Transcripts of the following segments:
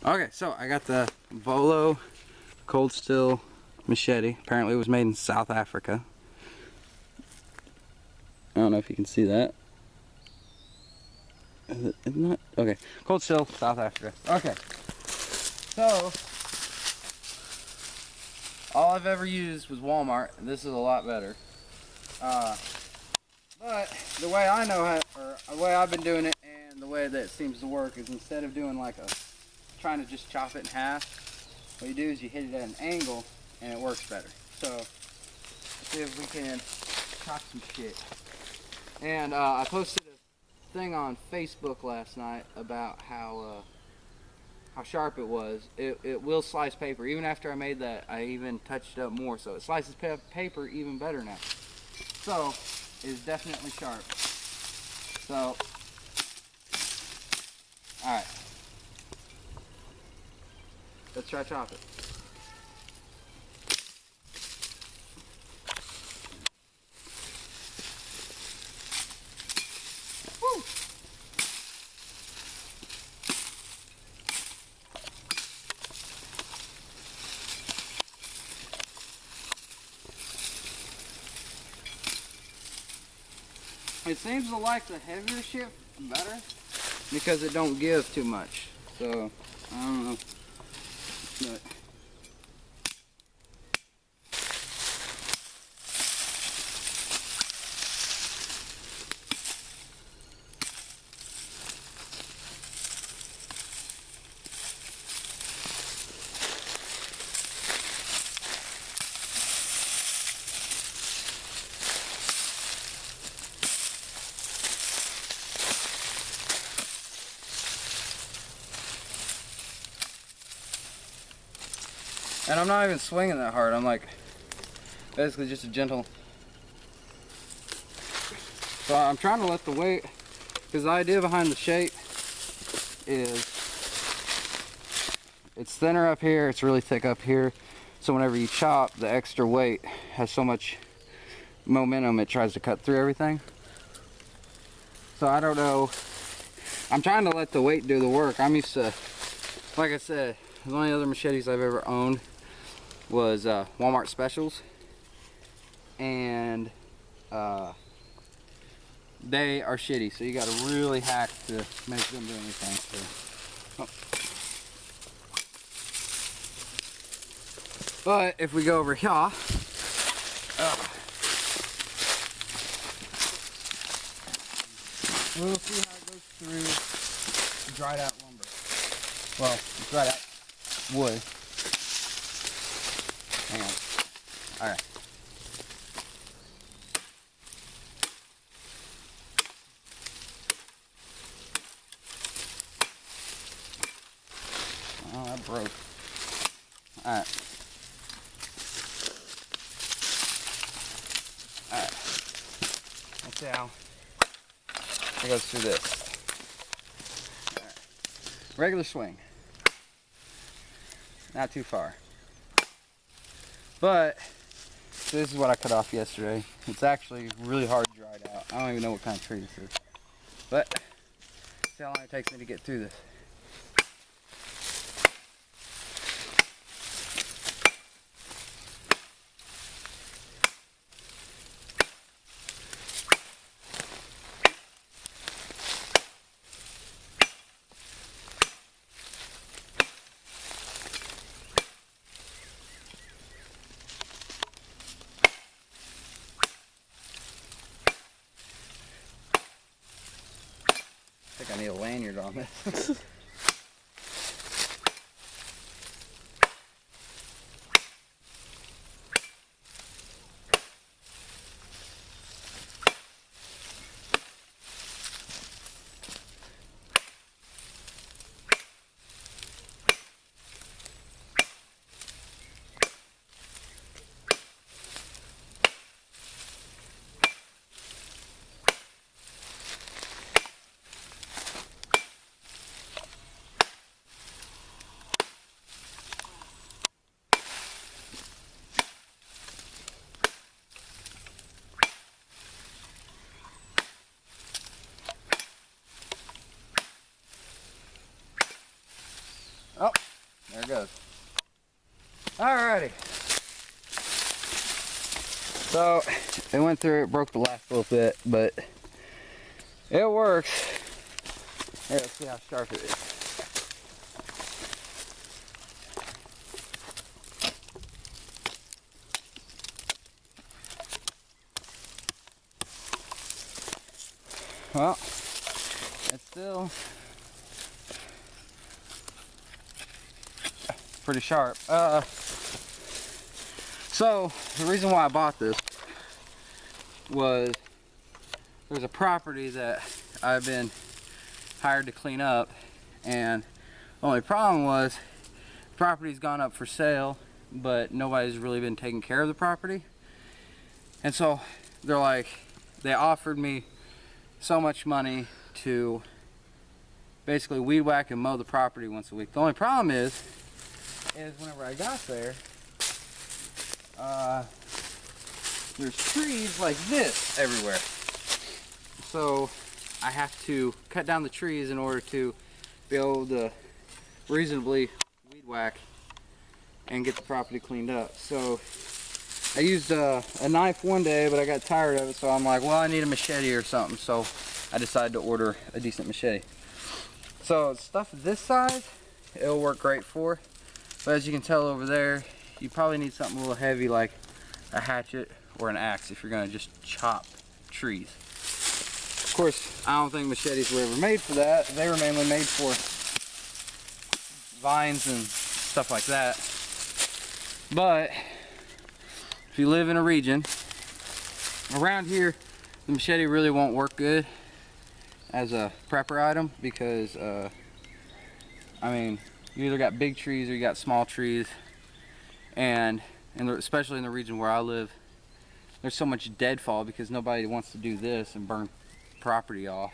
Okay, so I got the Bolo cold steel machete. Apparently it was made in South Africa. I don't know if you can see that. Is it not? Okay, cold steel, South Africa. Okay, so all I've ever used was Walmart, and this is a lot better. But the way I know how, or the way I've been doing it, and the way that it seems to work is instead of doing like trying to just chop it in half, what you do is you hit it at an angle, and it works better. So let's see if we can chop some shit. And I posted a thing on Facebook last night about how sharp it was. It will slice paper. Even after I made that, I even touched it up more, so it slices paper even better now. So it is definitely sharp. So, all right, let's try chop it. Woo! It seems to like the heavier shit better because it don't give too much. So, I don't know. But and I'm not even swinging that hard. I'm like basically just a gentle. So I'm trying to let the weight, because the idea behind the shape is it's thinner up here, it's really thick up here. So whenever you chop, the extra weight has so much momentum it tries to cut through everything. So I don't know. I'm trying to let the weight do the work. I'm used to, like I said, the only other machetes I've ever owned was Walmart specials, and they are shitty, so you got to really hack to make them do anything. So. Oh. But if we go over here, we'll see how it goes through dried out lumber. Well, dried out wood. Hang on. Alright. Oh, that broke. Alright. Alright. Let's see how it goes through this. Alright. Regular swing. Not too far. But this is what I cut off yesterday. It's actually really hard dried out. I don't even know what kind of tree this is. But see how long it takes me to get through this. I think I need a lanyard on this. Oh, there it goes. Alrighty. So, it went through, it broke the last little bit, but it works. Here, let's see how sharp it is. Well, it's still pretty sharp. So the reason why I bought this was there's a property that I've been hired to clean up, and the only problem was the property's gone up for sale, but nobody's really been taking care of the property. And so they're like, they offered me so much money to basically weed whack and mow the property once a week. The only problem is whenever I got there, there's trees like this everywhere. So I have to cut down the trees in order to be able to reasonably weed whack and get the property cleaned up. So I used a knife one day, but I got tired of it, so I'm like, well, I need a machete or something. So I decided to order a decent machete. So stuff this size, it'll work great for. But as you can tell over there, you probably need something a little heavy like a hatchet or an axe if you're gonna just chop trees. Of course, I don't think machetes were ever made for that. They were mainly made for vines and stuff like that. But if you live in a region around here, the machete really won't work good as a prepper item because I mean, you either got big trees or you got small trees, and especially in the region where I live, there's so much deadfall because nobody wants to do this and burn property off.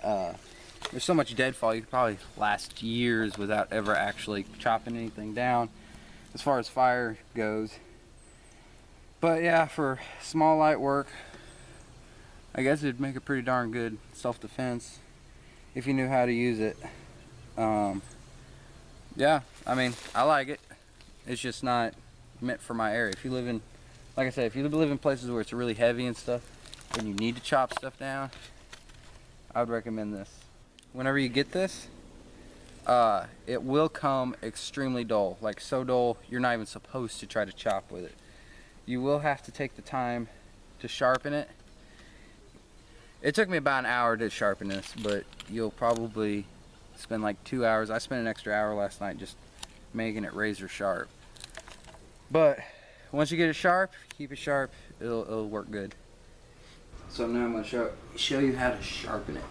There's so much deadfall, you could probably last years without ever actually chopping anything down as far as fire goes. But yeah, for small light work, I guess it'd make a pretty darn good self-defense if you knew how to use it. Yeah, I mean, I like it. It's just not meant for my area. If you live in, like I said, if you live in places where it's really heavy and stuff, and you need to chop stuff down, I would recommend this. Whenever you get this, it will come extremely dull, like so dull you're not even supposed to try to chop with it. You will have to take the time to sharpen it. It took me about an hour to sharpen this, but you'll probably spend like 2 hours. I spent an extra hour last night just making it razor sharp. But once you get it sharp, keep it sharp, it'll work good. So now I'm going to show you how to sharpen it.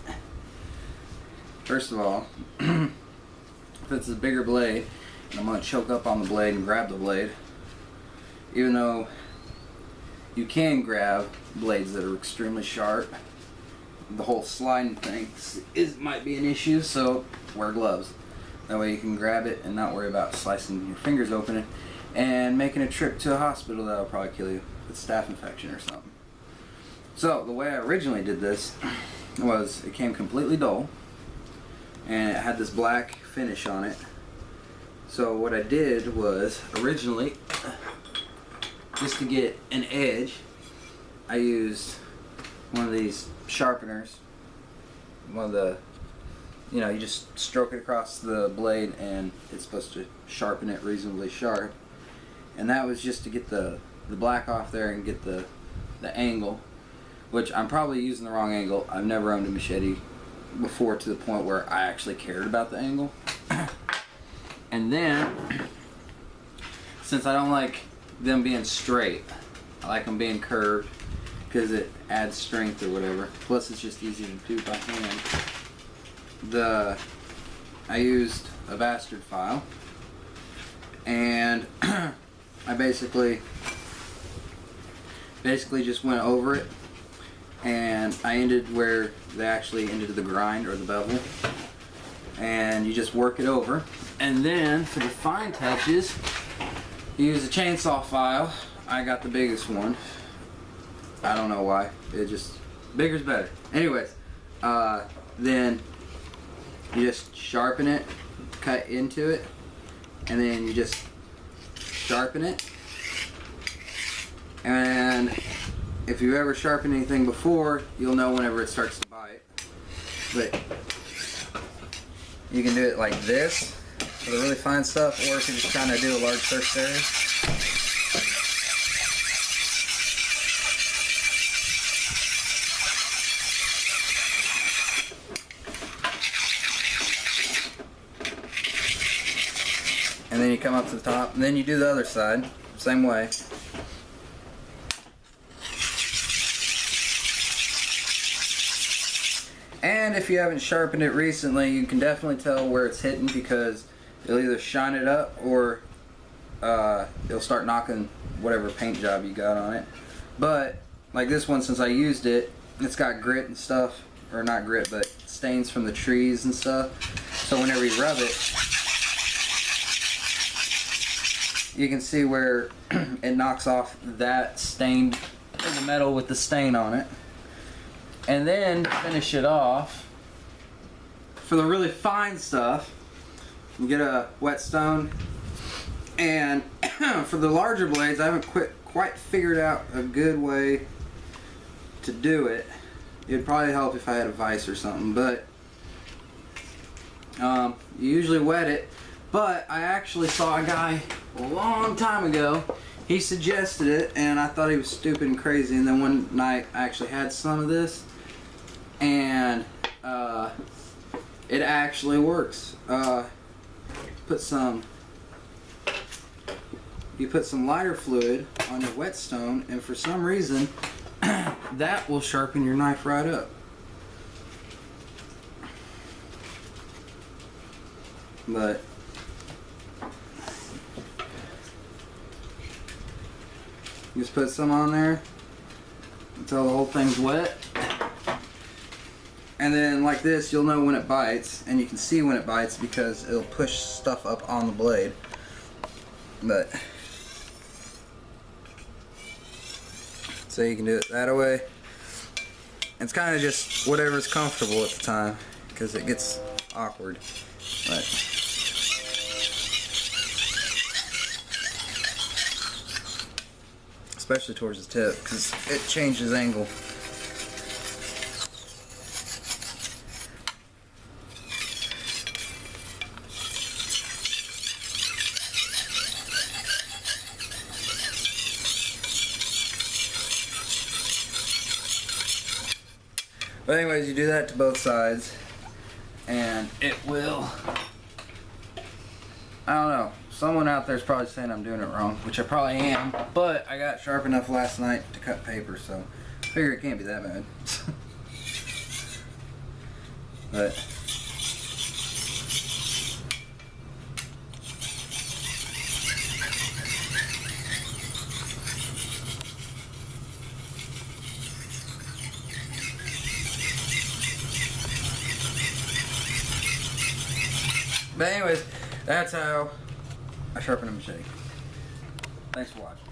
First of all, if it's a bigger blade, I'm going to choke up on the blade and grab the blade. Even though you can grab blades that are extremely sharp, the whole sliding thing might be an issue, so wear gloves. That way you can grab it and not worry about slicing your fingers open and making a trip to a hospital that'll probably kill you with staph infection or something. So the way I originally did this was it came completely dull and it had this black finish on it. So what I did was originally, just to get an edge, I used one of these sharpeners. One of the, you know, you just stroke it across the blade and it's supposed to sharpen it reasonably sharp. And that was just to get the black off there and get the angle, which I'm probably using the wrong angle. I've never owned a machete before to the point where I actually cared about the angle. And then, since I don't like them being straight, I like them being curved because it adds strength or whatever. Plus it's just easy to do by hand. I used a bastard file, and I basically just went over it, and I ended where they actually ended the grind or the bevel, and you just work it over. And then for the fine touches, you use a chainsaw file. I got the biggest one. I don't know why. It just, bigger's better. Anyways, then you just sharpen it, cut into it, and then you just sharpen it. And if you've ever sharpened anything before, you'll know whenever it starts to bite. But you can do it like this for the really fine stuff, or if you're just trying to do a large surface area. And then you come up to the top, and then you do the other side, same way. And if you haven't sharpened it recently, you can definitely tell where it's hitting, because it'll either shine it up or it'll start knocking whatever paint job you got on it. But like this one, since I used it, it's got grit and stuff, or not grit, but stains from the trees and stuff. So whenever you rub it, you can see where it knocks off that stained, the metal with the stain on it. And then finish it off. For the really fine stuff, you get a whetstone. And for the larger blades, I haven't quite figured out a good way to do it. It'd probably help if I had a vise or something, but you usually wet it. But I actually saw a guy a long time ago, he suggested it, and I thought he was stupid and crazy, and then one night I actually had some of this, and it actually works. You put some lighter fluid on your whetstone, and for some reason that will sharpen your knife right up. But just put some on there until the whole thing's wet. And then like this, you'll know when it bites, and you can see when it bites because it'll push stuff up on the blade. But so you can do it that way. It's kind of just whatever's comfortable at the time, because it gets awkward. But especially towards the tip, because it changes angle. But anyways, you do that to both sides, and it will, I don't know, someone out there is probably saying I'm doing it wrong, which I probably am, but I got sharp enough last night to cut paper, so I figure it can't be that bad. But anyways, that's how I sharpen a machete. Thanks for watching.